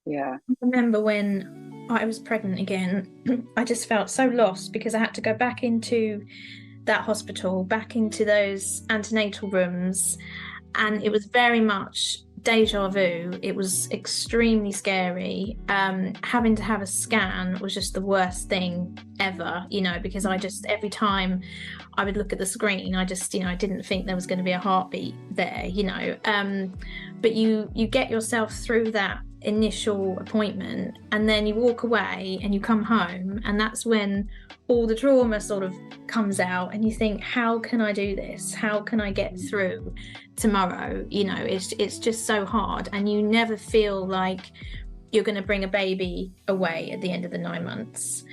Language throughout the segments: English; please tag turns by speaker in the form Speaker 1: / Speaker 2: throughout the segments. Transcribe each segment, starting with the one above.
Speaker 1: Yeah.
Speaker 2: I remember when I was pregnant again, I just felt so lost because I had to go back into that hospital, back into those antenatal rooms, and it was very much deja vu. It was extremely scary. Having to have a scan was just the worst thing ever, because I just, every time I would look at the screen, I just, I didn't think there was going to be a heartbeat there. But you get yourself through that initial appointment, and then you walk away and you come home, and that's when all the trauma sort of comes out, and you think, how can I do this? How can I get through tomorrow? It's just so hard, and you never feel like you're going to bring a baby away at the end of the 9 months.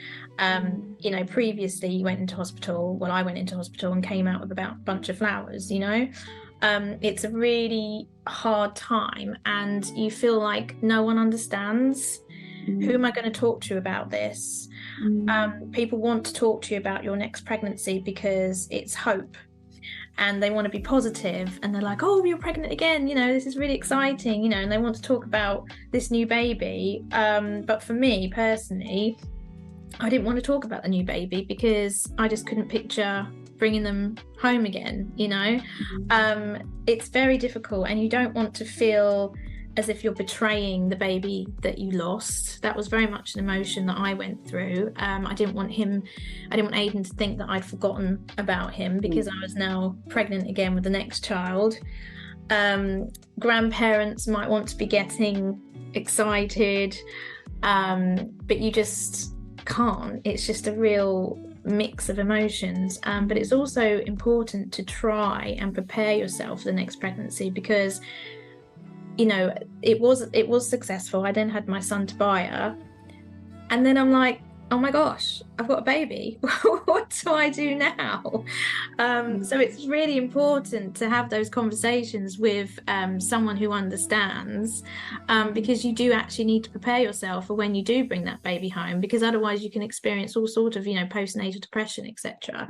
Speaker 2: Previously you went into hospital, well, I went into hospital and came out with about a bunch of flowers. It's a really hard time, and you feel like no one understands. Who am I going to talk to about this? People want to talk to you about your next pregnancy because it's hope, and they want to be positive, and they're like, oh, you're pregnant again, this is really exciting, and they want to talk about this new baby. But for me personally, I didn't want to talk about the new baby because I just couldn't picture bringing them home again. It's very difficult, and you don't want to feel as if you're betraying the baby that you lost. That was very much an emotion that I went through. I didn't want Aidan to think that I'd forgotten about him because I was now pregnant again with the next child. Grandparents might want to be getting excited, but you just can't. It's just a real mix of emotions, but it's also important to try and prepare yourself for the next pregnancy, because it was successful. I then had my son Tobiah, and then I'm like, oh my gosh, I've got a baby. What do I do now? So it's really important to have those conversations with someone who understands, because you do actually need to prepare yourself for when you do bring that baby home, because otherwise you can experience all sort of postnatal depression, etc.